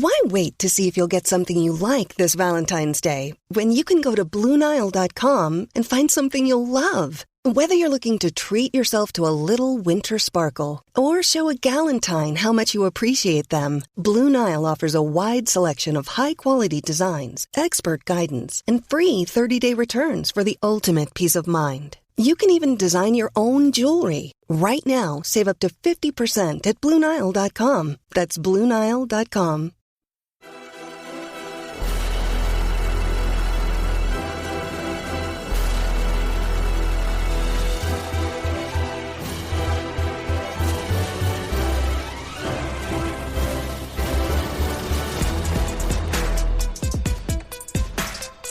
Why wait to see if you'll get something you like this Valentine's Day when you can go to BlueNile.com and find something you'll love? Whether you're looking to treat yourself to a little winter sparkle or show a galentine how much you appreciate them, Blue Nile offers a wide selection of high-quality designs, expert guidance, and free 30-day returns for the ultimate peace of mind. You can even design your own jewelry. Right now, save up to 50% at BlueNile.com. That's BlueNile.com.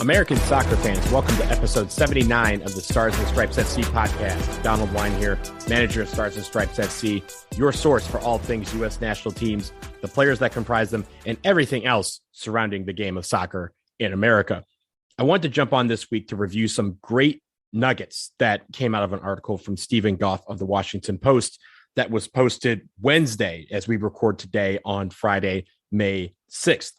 American soccer fans, welcome to episode 79 of the Stars and Stripes FC podcast. Donald Wine here, manager of Stars and Stripes FC, your source for all things U.S. national teams, the players that comprise them, and everything else surrounding the game of soccer in America. I want to jump on this week to review some great nuggets that came out of an article from Steven Goff of the Washington Post that was posted Wednesday as we record today on Friday, May 6th.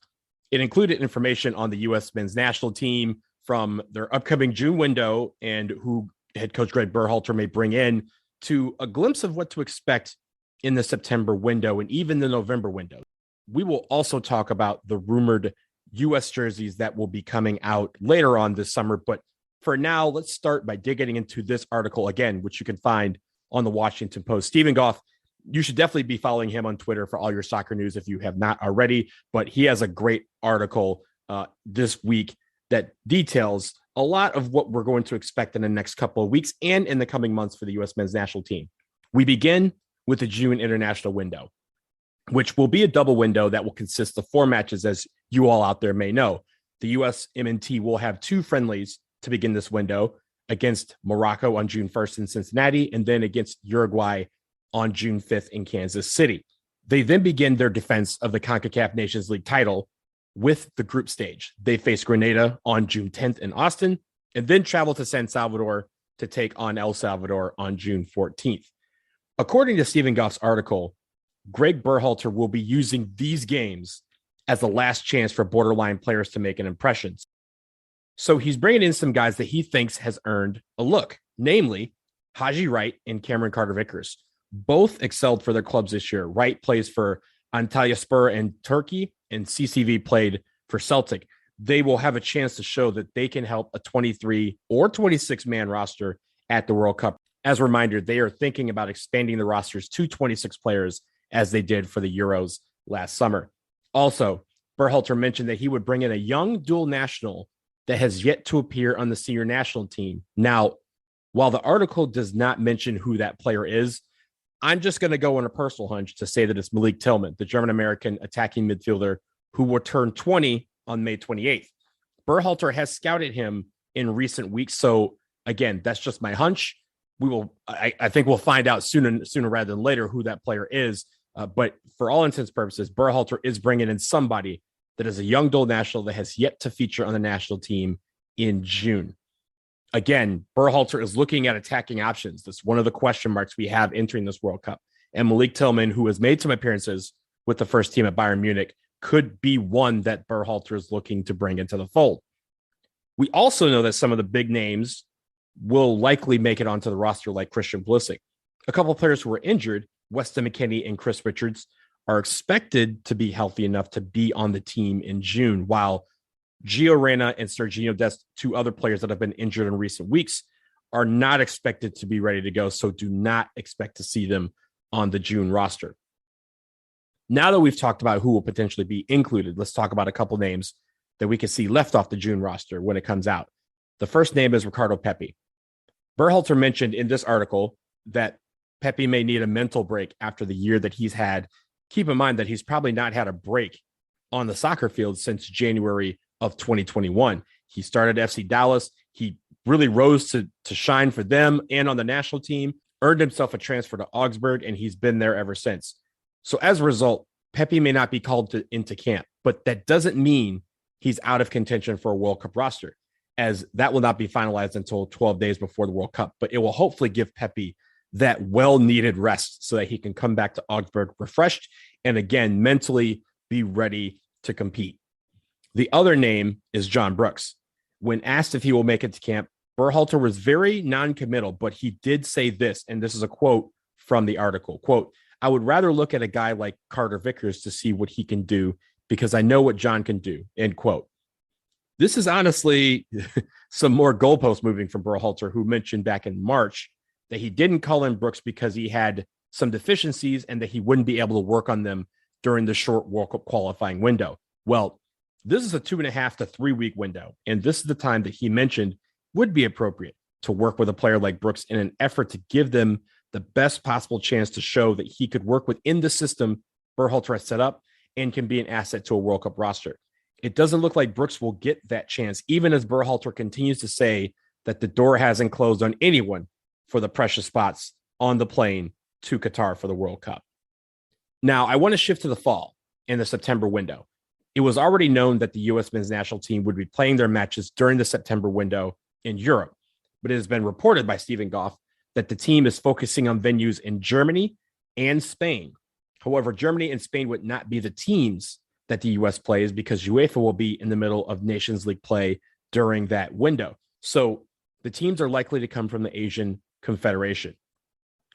It included information on the U.S. men's national team from their upcoming June window and who head coach Gregg Berhalter may bring in, to a glimpse of what to expect in the September window and even the November window. We will also talk about the rumored U.S. jerseys that will be coming out later on this summer. But for now, let's start by digging into this article again, which you can find on the Washington Post. Steven Goff, you should definitely be following him on Twitter for all your soccer news if you have not already, but he has a great article this week that details a lot of what we're going to expect in the next couple of weeks and in the coming months for the U.S. men's national team. We begin with the June international window, which will be a double window that will consist of 4 matches, as you all out there may know. The USMNT will have 2 friendlies to begin this window, against Morocco on June 1st in Cincinnati, and then against Uruguay on June 5th in Kansas City. They then begin their defense of the Concacaf Nations League title with the group stage. They face Grenada on June 10th in Austin, and then travel to San Salvador to take on El Salvador on June 14th. According to Steven Goff's article, Gregg Berhalter will be using these games as the last chance for borderline players to make an impression. So he's bringing in some guys that he thinks has earned a look, namely Haji Wright and Cameron Carter-Vickers. Both excelled for their clubs this year. Wright plays for Antalyaspor in Turkey, and CCV played for Celtic. They will have a chance to show that they can help a 23 or 26-man roster at the World Cup. As a reminder, they are thinking about expanding the rosters to 26 players as they did for the Euros last summer. Also, Berhalter mentioned that he would bring in a young dual national that has yet to appear on the senior national team. Now, while the article does not mention who that player is, I'm just going to go on a personal hunch to say that it's Malik Tillman, the German-American attacking midfielder who will turn 20 on May 28th. Berhalter has scouted him in recent weeks. So again, that's just my hunch. I think we'll find out sooner rather than later who that player is. But for all intents and purposes, Berhalter is bringing in somebody that is a young dual national that has yet to feature on the national team in June. Again, Berhalter is looking at attacking options. That's one of the question marks we have entering this World Cup. And Malik Tillman, who has made some appearances with the first team at Bayern Munich, could be one that Berhalter is looking to bring into the fold. We also know that some of the big names will likely make it onto the roster, like Christian Pulisic. A couple of players who were injured, Weston McKennie and Chris Richards, are expected to be healthy enough to be on the team in June, while Gio Reyna and Serginho Dest, 2 other players that have been injured in recent weeks, are not expected to be ready to go, so do not expect to see them on the June roster. Now that we've talked about who will potentially be included, let's talk about a couple names that we can see left off the June roster when it comes out. The first name is Ricardo Pepi. Berhalter mentioned in this article that Pepi may need a mental break after the year that he's had. Keep in mind that he's probably not had a break on the soccer field since January of 2021. He started FC Dallas. He really rose to shine for them and on the national team, earned himself a transfer to Augsburg, and he's been there ever since. So as a result, Pepi may not be called into camp, but that doesn't mean he's out of contention for a World Cup roster, as that will not be finalized until 12 days before the World Cup. But it will hopefully give Pepi that well-needed rest so that he can come back to Augsburg refreshed and, again, mentally be ready to compete. The other name is John Brooks. When asked if he will make it to camp, Berhalter was very non-committal, but he did say this, and this is a quote from the article, quote, "I would rather look at a guy like Carter Vickers to see what he can do because I know what John can do," end quote. This is honestly some more goalpost moving from Berhalter, who mentioned back in March that he didn't call in Brooks because he had some deficiencies and that he wouldn't be able to work on them during the short World Cup qualifying window. Well, this is a 2.5 to 3 week window, and this is the time that he mentioned would be appropriate to work with a player like Brooks in an effort to give them the best possible chance to show that he could work within the system Berhalter has set up and can be an asset to a World Cup roster. It doesn't look like Brooks will get that chance, even as Berhalter continues to say that the door hasn't closed on anyone for the precious spots on the plane to Qatar for the World Cup. Now, I want to shift to the fall in the September window. It was already known that the U.S. men's national team would be playing their matches during the September window in Europe, but it has been reported by Steven Goff that the team is focusing on venues in Germany and Spain. However, Germany and Spain would not be the teams that the U.S. plays because UEFA will be in the middle of Nations League play during that window. So the teams are likely to come from the Asian Confederation.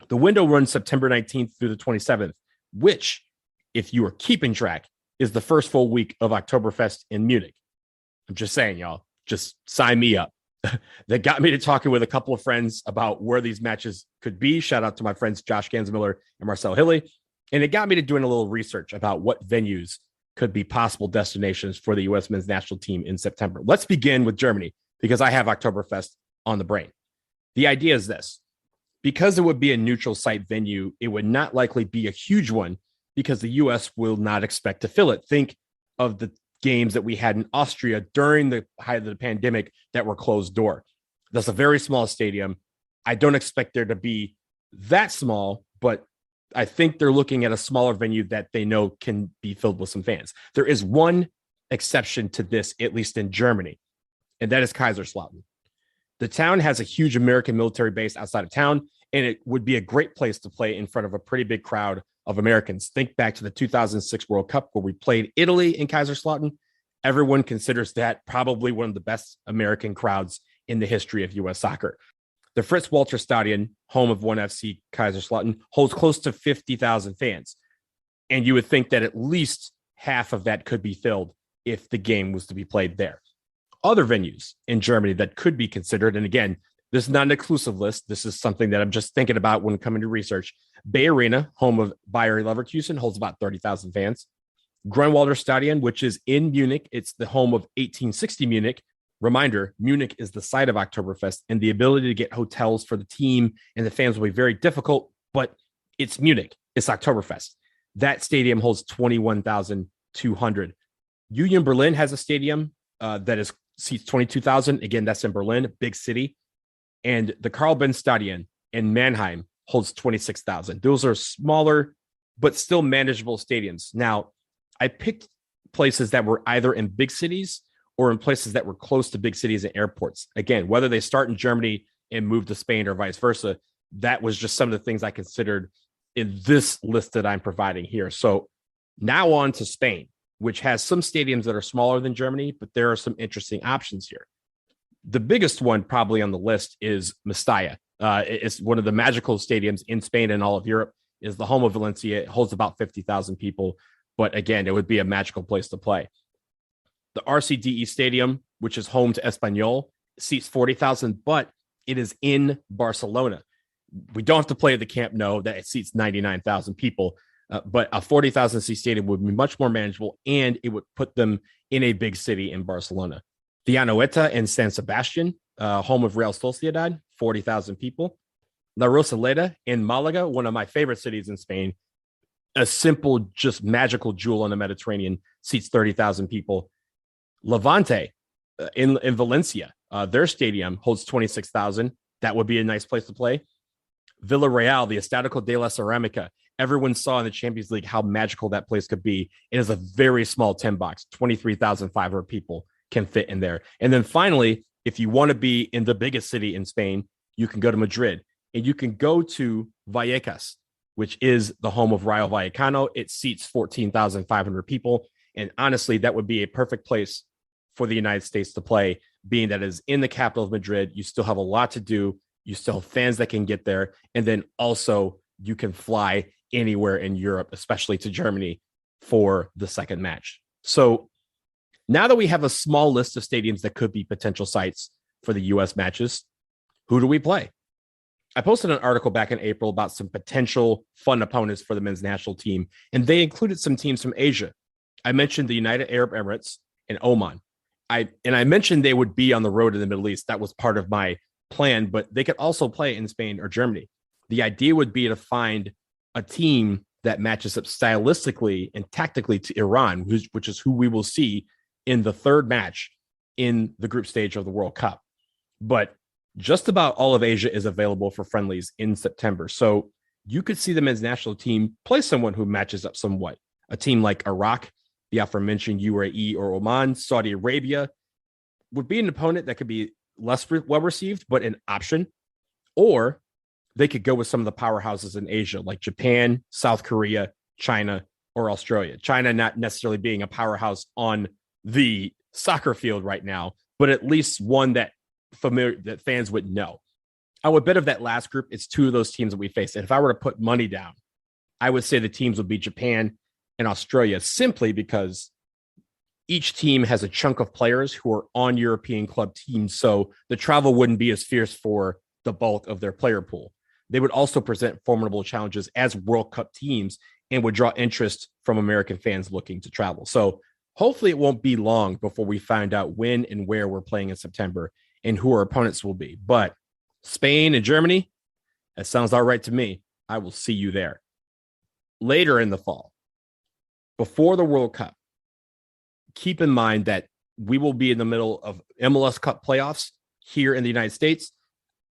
The window runs September 19th through the 27th, which, if you are keeping track, is the first full week of Oktoberfest in Munich. I'm just saying, y'all, just sign me up. That got me to talking with a couple of friends about where these matches could be. Shout out to my friends Josh Gansmiller and Marcel Hilly. And it got me to doing a little research about what venues could be possible destinations for the U.S. men's national team in September. Let's begin with Germany because I have Oktoberfest on the brain. The idea is this. Because it would be a neutral site venue, it would not likely be a huge one because the U.S. will not expect to fill it. Think of the games that we had in Austria during the height of the pandemic that were closed door. That's a very small stadium. I don't expect there to be that small, but I think they're looking at a smaller venue that they know can be filled with some fans. There is one exception to this, at least in Germany, and that is Kaiserslautern. The town has a huge American military base outside of town, and it would be a great place to play in front of a pretty big crowd of Americans. Think back to the 2006 World Cup where we played Italy in Kaiserslautern. Everyone considers that probably one of the best American crowds in the history of U.S. soccer. The Fritz-Walter Stadion, home of 1FC Kaiserslautern, holds close to 50,000 fans. And you would think that at least half of that could be filled if the game was to be played there. Other venues in Germany that could be considered, and again, this is not an exclusive list. This is something that I'm just thinking about when coming to research. Bay Arena, home of Bayer Leverkusen, holds about 30,000 fans. Grunwalder Stadion, which is in Munich. It's the home of 1860 Munich. Reminder, Munich is the site of Oktoberfest, and the ability to get hotels for the team and the fans will be very difficult, but it's Munich. It's Oktoberfest. That stadium holds 21,200. Union Berlin has a stadium that seats 22,000. Again, that's in Berlin, big city. And the Karl Benz Stadion in Mannheim holds 26,000. Those are smaller, but still manageable stadiums. Now, I picked places that were either in big cities or in places that were close to big cities and airports. Again, whether they start in Germany and move to Spain or vice versa, that was just some of the things I considered in this list that I'm providing here. So now on to Spain, which has some stadiums that are smaller than Germany, but there are some interesting options here. The biggest one probably on the list is Mestalla. It's one of the magical stadiums in Spain and all of Europe. Is the home of Valencia. It holds about 50,000 people. But again, it would be a magical place to play. The RCDE Stadium, which is home to Espanyol, seats 40,000, but it is in Barcelona. We don't have to play at the Camp Nou, that it seats 99,000 people, but a 40,000 seat stadium would be much more manageable, and it would put them in a big city in Barcelona. The Anoeta in San Sebastian, home of Real Sociedad, 40,000 people. La Rosaleda in Malaga, one of my favorite cities in Spain, a simple, just magical jewel on the Mediterranean, seats 30,000 people. Levante in Valencia, their stadium holds 26,000. That would be a nice place to play. Villarreal, the Estadio de la Ceramica. Everyone saw in the Champions League how magical that place could be. It is a very small 10 box, 23,500 people can fit in there. And then finally, if you want to be in the biggest city in Spain, you can go to Madrid and you can go to Vallecas, which is the home of Rayo Vallecano. It seats 14,500 people. And honestly, that would be a perfect place for the United States to play, being that it is in the capital of Madrid. You still have a lot to do. You still have fans that can get there. And then also you can fly anywhere in Europe, especially to Germany for the second match. So now that we have a small list of stadiums that could be potential sites for the U.S. matches, who do we play? I posted an article back in April about some potential fun opponents for the men's national team, and they included some teams from Asia. I mentioned the United Arab Emirates and Oman. I mentioned they would be on the road in the Middle East. That was part of my plan, but they could also play in Spain or Germany. The idea would be to find a team that matches up stylistically and tactically to Iran, which is who we will see in the third match in the group stage of the World Cup. But just about all of Asia is available for friendlies in September. So you could see the men's national team play someone who matches up somewhat. A team like Iraq, the aforementioned UAE or Oman, Saudi Arabia would be an opponent that could be less well received, but an option. Or they could go with some of the powerhouses in Asia, like Japan, South Korea, China, or Australia. China not necessarily being a powerhouse on the soccer field right now, but at least one that fans would know. I would bet of that last group, it's two of those teams that we face. And if I were to put money down, I would say the teams would be Japan and Australia, simply because each team has a chunk of players who are on European club teams. So the travel wouldn't be as fierce for the bulk of their player pool. They would also present formidable challenges as World Cup teams and would draw interest from American fans looking to travel. So hopefully it won't be long before we find out when and where we're playing in September and who our opponents will be. But Spain and Germany, that sounds all right to me. I will see you there. Later in the fall, before the World Cup, keep in mind that we will be in the middle of MLS Cup playoffs here in the United States.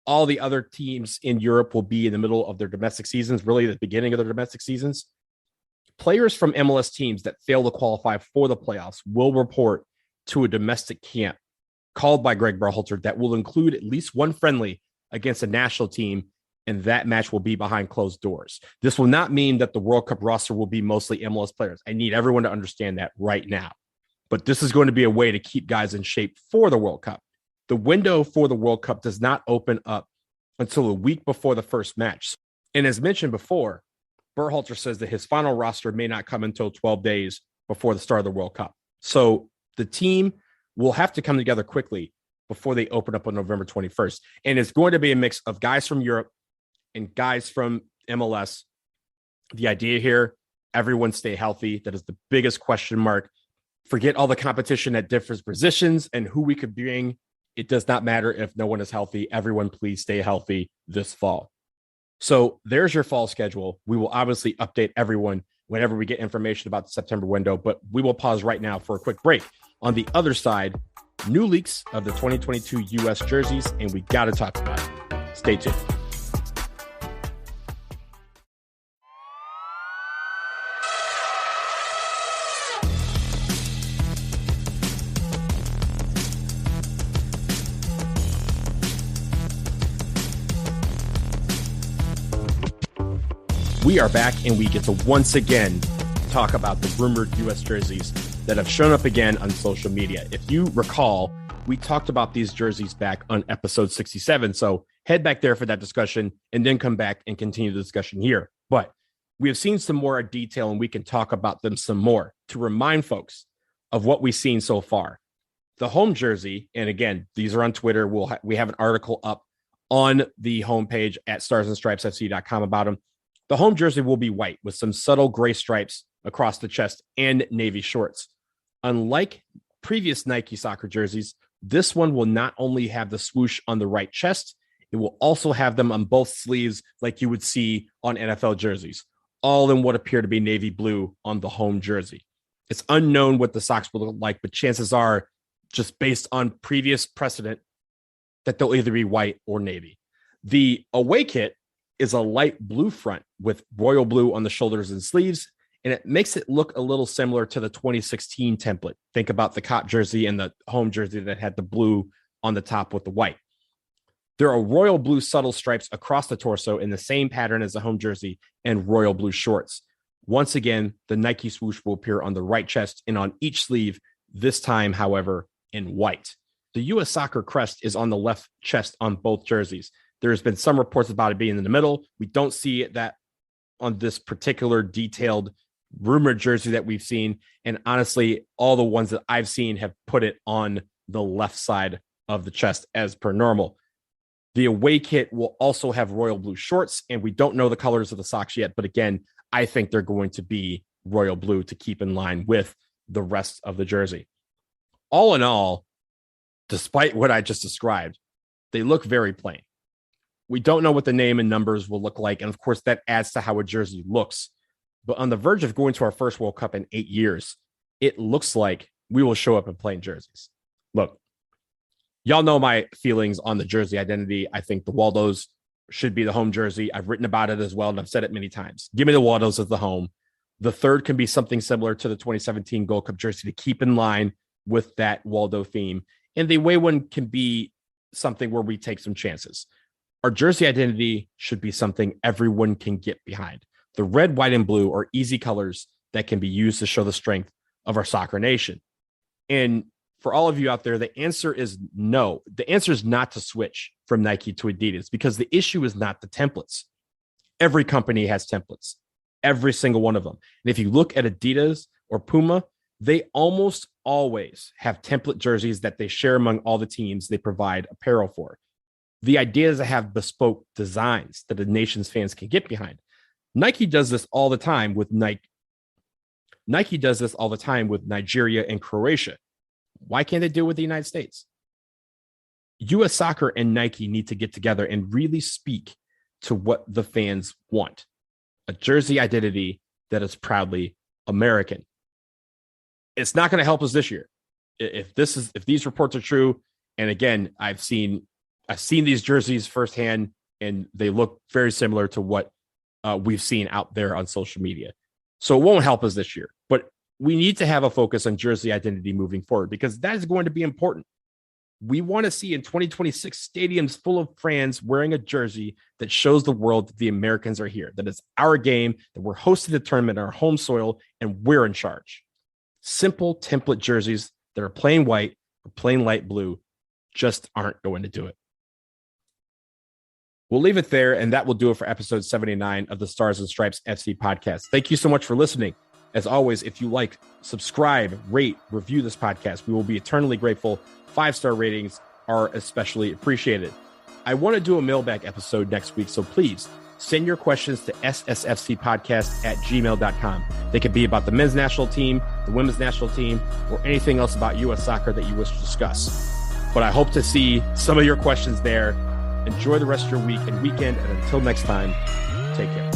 All the other teams in Europe will be in the middle of their domestic seasons, really the beginning of their domestic seasons. Players from MLS teams that fail to qualify for the playoffs will report to a domestic camp called by Gregg Berhalter that will include at least one friendly against a national team, and that match will be behind closed doors. This will not mean that the World Cup roster will be mostly MLS players. I need everyone to understand that right now. But this is going to be a way to keep guys in shape for the World Cup. The window for the World Cup does not open up until a week before the first match. And as mentioned before, Berhalter says that his final roster may not come until 12 days before the start of the World Cup. So the team will have to come together quickly before they open up on November 21st. And it's going to be a mix of guys from Europe and guys from MLS. The idea here, everyone stay healthy. That is the biggest question mark. Forget all the competition at different positions and who we could bring. It does not matter if no one is healthy. Everyone, please stay healthy this fall. So there's your fall schedule. We will obviously update everyone whenever we get information about the September window, but we will pause right now for a quick break. On the other side, new leaks of the 2022 U.S. jerseys, and we got to talk about it. Stay tuned. We are back, and we get to once again talk about the rumored U.S. jerseys that have shown up again on social media. If you recall, we talked about these jerseys back on episode 67. So head back there for that discussion and then come back and continue the discussion here. But we have seen some more detail, and we can talk about them some more to remind folks of what we've seen so far. The home jersey, and again, these are on Twitter. We have an article up on the homepage at starsandstripesfc.com about them. The home jersey will be white with some subtle gray stripes across the chest and navy shorts. Unlike previous Nike soccer jerseys, this one will not only have the swoosh on the right chest, it will also have them on both sleeves like you would see on NFL jerseys, all in what appear to be navy blue on the home jersey. It's unknown what the socks will look like, but chances are, just based on previous precedent, that they'll either be white or navy. The away kit is a light blue front with royal blue on the shoulders and sleeves, and it makes it look a little similar to the 2016 template. Think about the cop jersey and the home jersey that had the blue on the top with the white. There are royal blue subtle stripes across the torso in the same pattern as the home jersey and royal blue shorts. Once again, the Nike swoosh will appear on the right chest and on each sleeve, this time, however, in white. The U.S. Soccer crest is on the left chest on both jerseys. There's been some reports about it being in the middle. We don't see that on this particular detailed rumored jersey that we've seen. And honestly, all the ones that I've seen have put it on the left side of the chest as per normal. The away kit will also have royal blue shorts, and we don't know the colors of the socks yet. But again, I think they're going to be royal blue to keep in line with the rest of the jersey. All in all, despite what I just described, they look very plain. We don't know what the name and numbers will look like. And of course, that adds to how a jersey looks. But on the verge of going to our first World Cup in 8 years, it looks like we will show up in plain jerseys. Look, y'all know my feelings on the jersey identity. I think the Waldos should be the home jersey. I've written about it as well, and I've said it many times. Give me the Waldos as the home. The third can be something similar to the 2017 Gold Cup jersey to keep in line with that Waldo theme. And the away one can be something where we take some chances. Our jersey identity should be something everyone can get behind. The red, white, and blue are easy colors that can be used to show the strength of our soccer nation. And for all of you out there, the answer is no. The answer is not to switch from Nike to Adidas, because the issue is not the templates. Every company has templates, every single one of them. And if you look at Adidas or Puma, they almost always have template jerseys that they share among all the teams they provide apparel for. The idea is to have bespoke designs that the nation's fans can get behind. Nike does this all the time with Nike does this all the time with Nigeria and Croatia. Why can't they do it with the United States? U.S. Soccer and Nike need to get together and really speak to what the fans want. A jersey identity that is proudly American. It's not going to help us this year. If these reports are true, and again, I've seen these jerseys firsthand, and they look very similar to what we've seen out there on social media. So it won't help us this year, but we need to have a focus on jersey identity moving forward, because that is going to be important. We want to see in 2026 stadiums full of fans wearing a jersey that shows the world that the Americans are here, that it's our game, that we're hosting the tournament on our home soil, and we're in charge. Simple template jerseys that are plain white or plain light blue just aren't going to do it. We'll leave it there, and that will do it for episode 79 of the Stars and Stripes FC podcast. Thank you so much for listening. As always, if you like, subscribe, rate, review this podcast. We will be eternally grateful. 5-star ratings are especially appreciated. I want to do a mailbag episode next week, so please send your questions to ssfcpodcast@gmail.com. They could be about the men's national team, the women's national team, or anything else about U.S. soccer that you wish to discuss. But I hope to see some of your questions there. Enjoy the rest of your week and weekend, and until next time, take care.